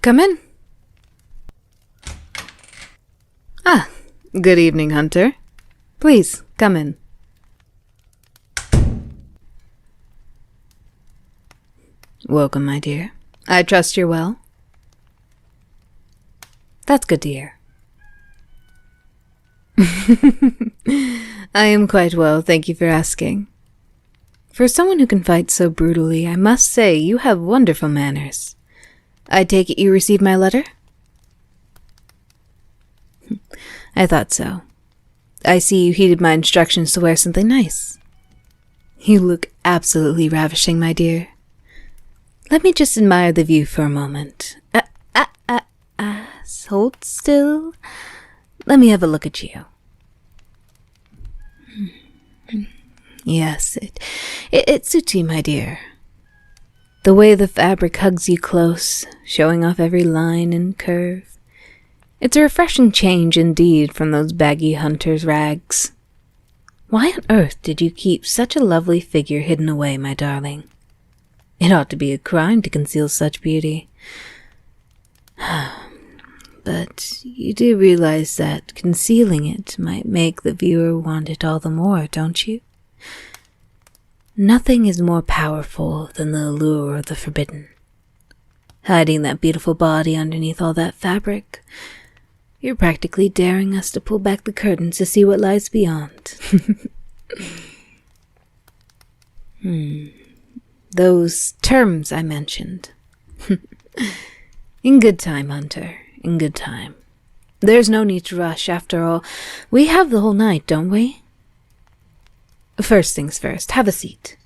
Come in. Ah, good evening, Hunter. Please, come in. Welcome, my dear. I trust you're well. That's good to hear. I am quite well, thank you for asking. For someone who can fight so brutally, I must say you have wonderful manners. I take it you received my letter? I thought so. I see you heeded my instructions to wear something nice. You look absolutely ravishing, my dear. Let me just admire the view for a moment. Hold still. Let me have a look at you. Yes, it suits you, my dear. The way the fabric hugs you close, showing off every line and curve. It's a refreshing change indeed from those baggy hunter's rags. Why on earth did you keep such a lovely figure hidden away, my darling? It ought to be a crime to conceal such beauty. But you do realize that concealing it might make the viewer want it all the more, don't you? Nothing is more powerful than the allure of the forbidden. Hiding that beautiful body underneath all that fabric, you're practically daring us to pull back the curtains to see what lies beyond. Those terms I mentioned. In good time, Hunter, in good time. There's no need to rush, after all. We have the whole night, don't we? First things first, have a seat.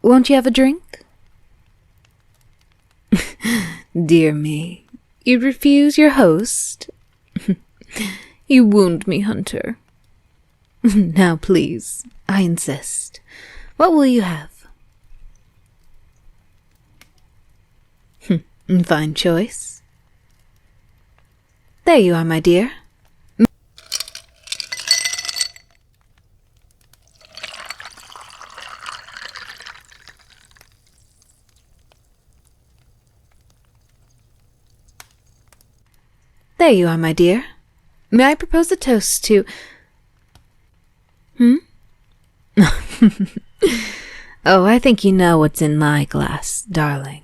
Won't you have a drink? Dear me, you'd refuse your host? You wound me, Hunter. Now please, I insist. What will you have? Fine choice. There you are, my dear. There you are, my dear. May I propose a toast to... Oh, I think you know what's in my glass, darling.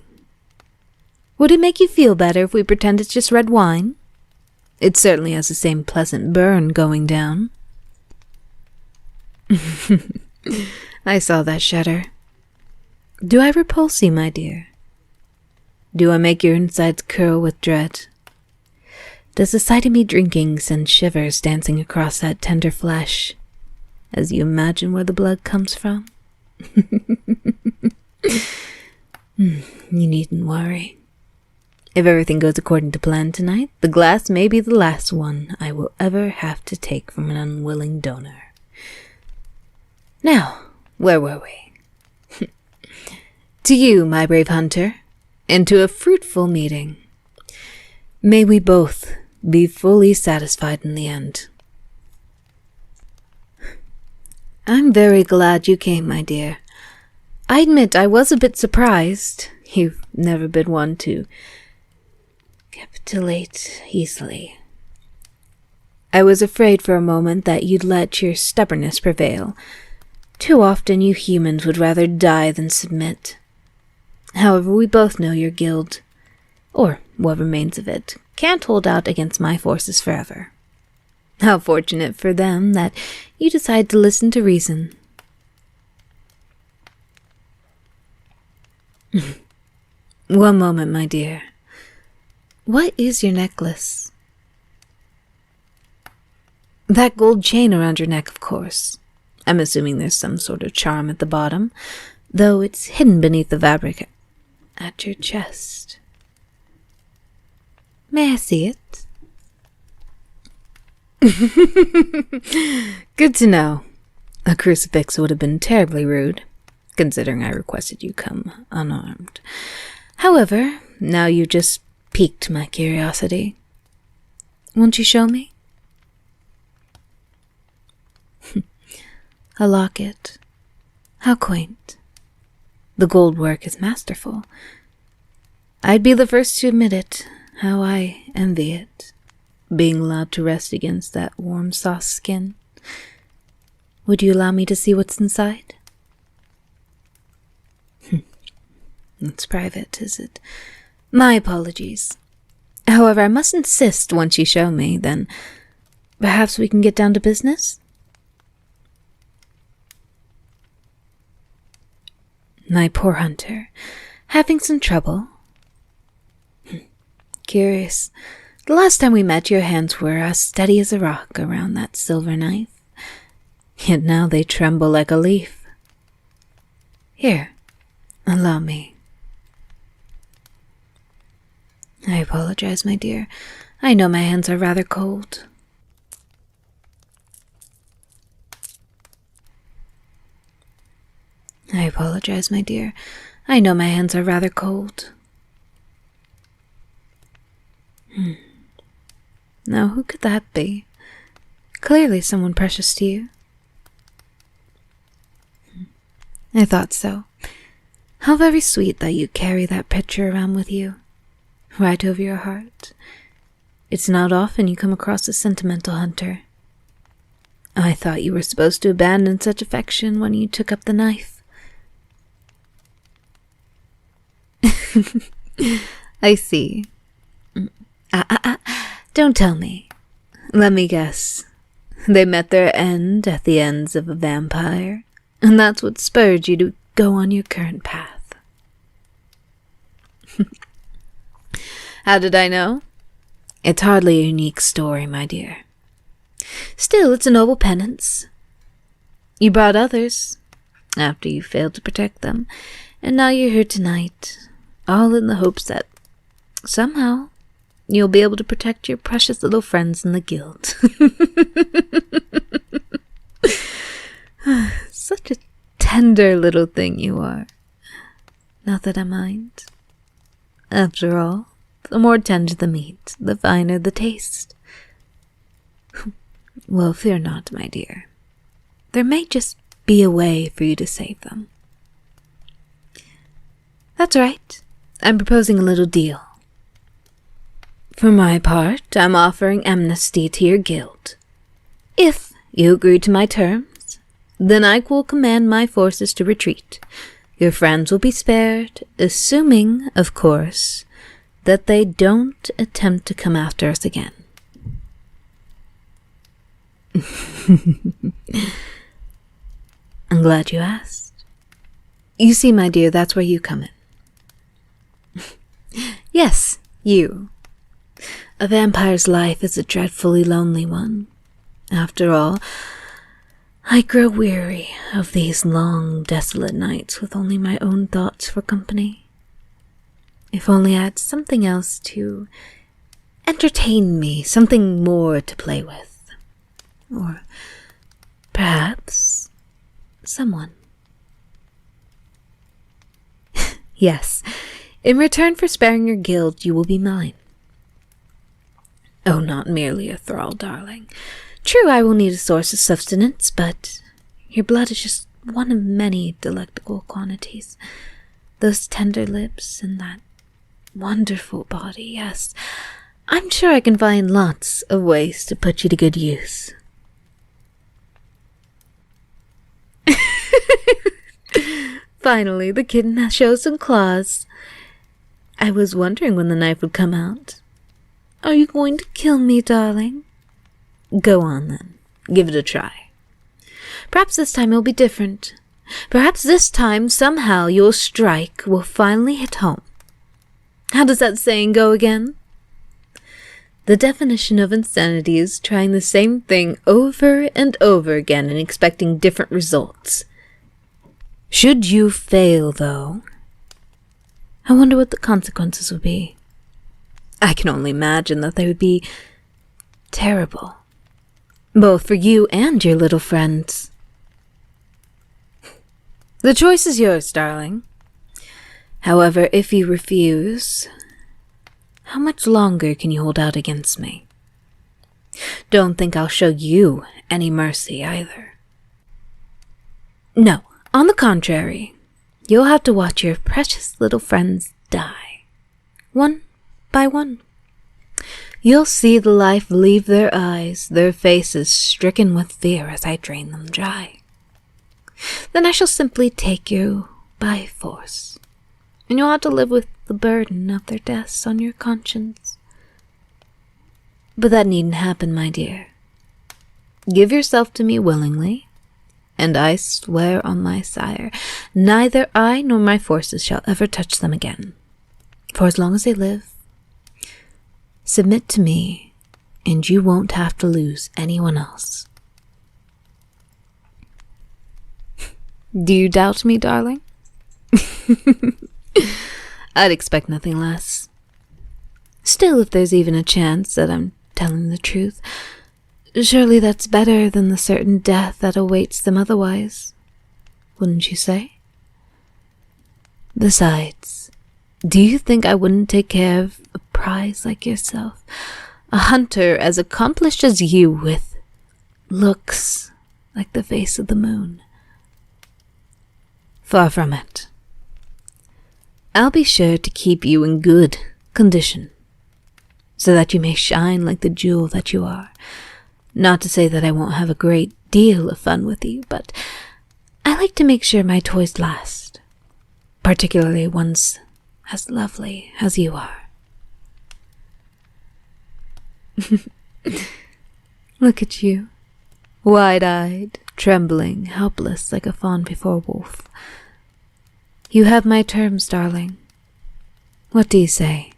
Would it make you feel better if we pretend it's just red wine? It certainly has the same pleasant burn going down. I saw that shudder. Do I repulse you, my dear? Do I make your insides curl with dread? Does the sight of me drinking send shivers dancing across that tender flesh, as you imagine where the blood comes from? You needn't worry. If everything goes according to plan tonight, the glass may be the last one I will ever have to take from an unwilling donor. Now, where were we? To you, my brave hunter, and to a fruitful meeting. May we both be fully satisfied in the end. I'm very glad you came, my dear. I admit I was a bit surprised. You've never been one to capitulate easily. I was afraid for a moment that you'd let your stubbornness prevail. Too often you humans would rather die than submit. However, we both know your guild, or what remains of it, can't hold out against my forces forever. How fortunate for them that you decide to listen to reason. One moment, my dear. What is your necklace? That gold chain around your neck, of course. I'm assuming there's some sort of charm at the bottom, though it's hidden beneath the fabric at your chest. May I see it? Good to know. A crucifix would have been terribly rude, considering I requested you come unarmed. However, now you just piqued my curiosity. Won't you show me? A locket. How quaint. The gold work is masterful. I'd be the first to admit it. how I envy it, being allowed to rest against that warm, soft skin. Would you allow me to see what's inside? It's private, is it? My apologies. However, I must insist once you show me, then perhaps we can get down to business? My poor hunter, having some trouble? Curious. The last time we met, your hands were as steady as a rock around that silver knife. Yet now they tremble like a leaf. Here, allow me. I apologize, my dear. I know my hands are rather cold. I apologize, my dear. I know my hands are rather cold. Now, who could that be? Clearly someone precious to you. I thought so. How very sweet that you carry that picture around with you, right over your heart. It's not often you come across a sentimental hunter. I thought you were supposed to abandon such affection when you took up the knife. I see. Don't tell me. Let me guess. They met their end at the ends of a vampire, and that's what spurred you to go on your current path. How did I know? It's hardly a unique story, my dear. Still, it's a noble penance. You brought others, after you failed to protect them, and now you're here tonight, all in the hopes that, somehow, you'll be able to protect your precious little friends in the guild. Such a tender little thing you are. Not that I mind. After all, the more tender the meat, the finer the taste. Well, fear not, my dear. There may just be a way for you to save them. That's right. I'm proposing a little deal. For my part, I'm offering amnesty to your guild. If you agree to my terms, then I will command my forces to retreat. Your friends will be spared, assuming, of course, that they don't attempt to come after us again. I'm glad you asked. You see, my dear, that's where you come in. Yes, you. A vampire's life is a dreadfully lonely one. After all, I grow weary of these long, desolate nights with only my own thoughts for company. If only I had something else to entertain me, something more to play with. Or perhaps someone. Yes, in return for sparing your guild, you will be mine. Oh, not merely a thrall, darling. True, I will need a source of sustenance, but your blood is just one of many delectable quantities. Those tender lips and that wonderful body, yes. I'm sure I can find lots of ways to put you to good use. Finally, the kitten has shown some claws. I was wondering when the knife would come out. Are you going to kill me, darling? Go on, then. Give it a try. Perhaps this time it'll be different. Perhaps this time, somehow, your strike will finally hit home. How does that saying go again? The definition of insanity is trying the same thing over and over again and expecting different results. Should you fail, though, I wonder what the consequences would be. I can only imagine that they would be terrible, both for you and your little friends. The choice is yours, darling. However, if you refuse, how much longer can you hold out against me? Don't think I'll show you any mercy either. No, on the contrary, you'll have to watch your precious little friends die, one by one. You'll see the life leave their eyes, their faces stricken with fear as I drain them dry. Then I shall simply take you by force, and you'll have to live with the burden of their deaths on your conscience. But that needn't happen, my dear. Give yourself to me willingly, and I swear on my sire, neither I nor my forces shall ever touch them again. For as long as they live, submit to me, and you won't have to lose anyone else. Do you doubt me, darling? I'd expect nothing less. Still, if there's even a chance that I'm telling the truth, surely that's better than the certain death that awaits them otherwise, wouldn't you say? Besides, do you think I wouldn't take care of a prize like yourself? A hunter as accomplished as you, with looks like the face of the moon. Far from it. I'll be sure to keep you in good condition, so that you may shine like the jewel that you are. Not to say that I won't have a great deal of fun with you, but I like to make sure my toys last, particularly ones as lovely as you are. Look at you, wide-eyed, trembling, helpless like a fawn before a wolf. You have my terms, darling. What do you say?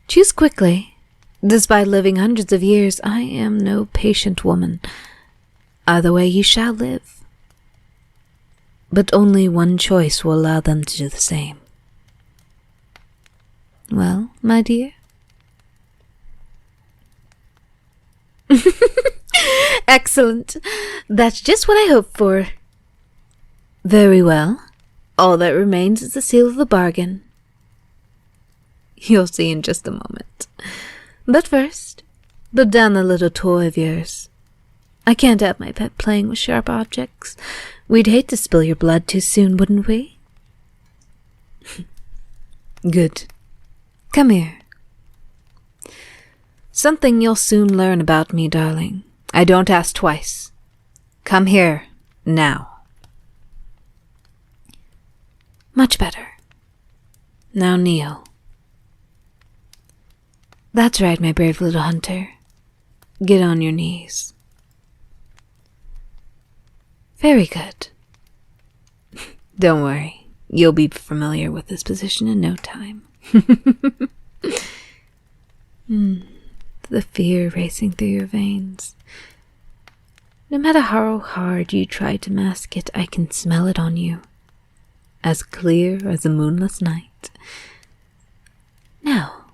Choose quickly. Despite living hundreds of years, I am no patient woman. Either way, you shall live. But only one choice will allow them to do the same. Well, my dear? Excellent. That's just what I hoped for. Very well. All that remains is the seal of the bargain. You'll see in just a moment. But first, put down the little toy of yours. I can't have my pet playing with sharp objects. We'd hate to spill your blood too soon, wouldn't we? Good. Come here. Something you'll soon learn about me, darling. I don't ask twice. Come here, now. Much better. Now kneel. That's right, my brave little hunter. Get on your knees. Very good. Don't worry, you'll be familiar with this position in no time. The fear racing through your veins. No matter how hard you try to mask it, I can smell it on you. As clear as a moonless night. Now,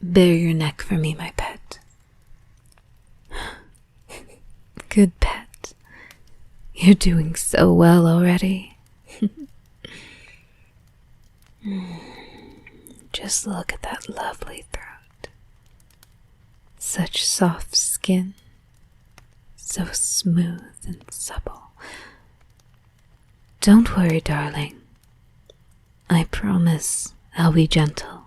bare your neck for me, my pet. Good pet. You're doing so well already. Just look at that lovely throat. Such soft skin. So smooth and supple. Don't worry, darling. I promise I'll be gentle.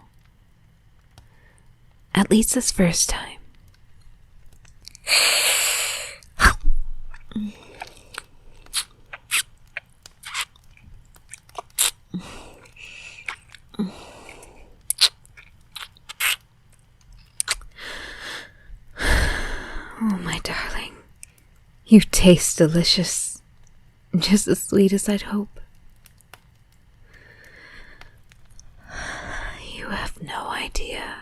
At least this first time. Oh, my darling. You taste delicious. Just as sweet as I'd hope. You have no idea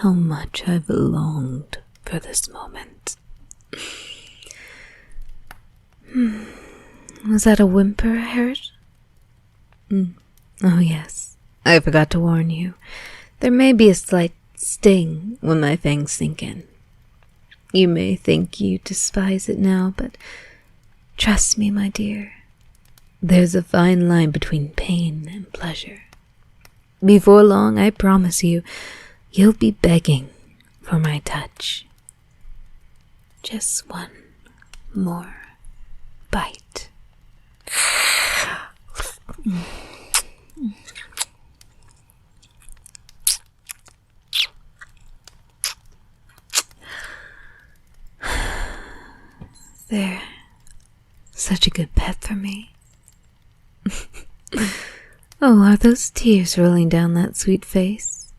how much I've longed for this moment. Was that a whimper I heard? Oh yes, I forgot to warn you. There may be a slight sting when my fangs sink in. You may think you despise it now, but trust me, my dear. There's a fine line between pain and pleasure. Before long, I promise you, you'll be begging for my touch. Just one more bite. They're such a good pet for me. Oh, are those tears rolling down that sweet face?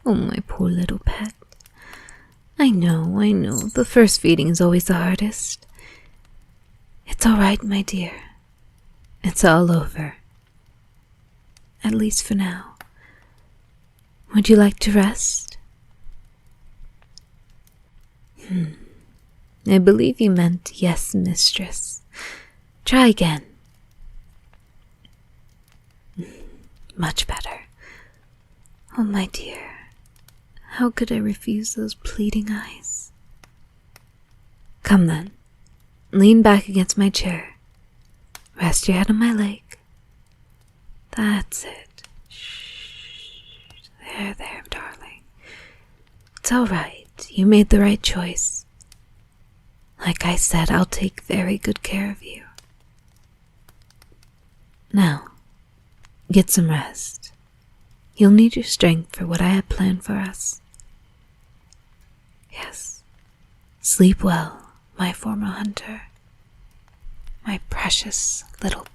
Oh, my poor little pet. I know, the first feeding is always the hardest. It's all right, my dear. It's all over. At least for now. Would you like to rest? I believe you meant yes, mistress. Try again. Much better. Oh, my dear. How could I refuse those pleading eyes? Come then. Lean back against my chair. Rest your head on my leg. That's it. Shh. There, darling. It's all right. You made the right choice. Like I said, I'll take very good care of you. Now, get some rest. You'll need your strength for what I have planned for us. Yes, sleep well, my former hunter. My precious little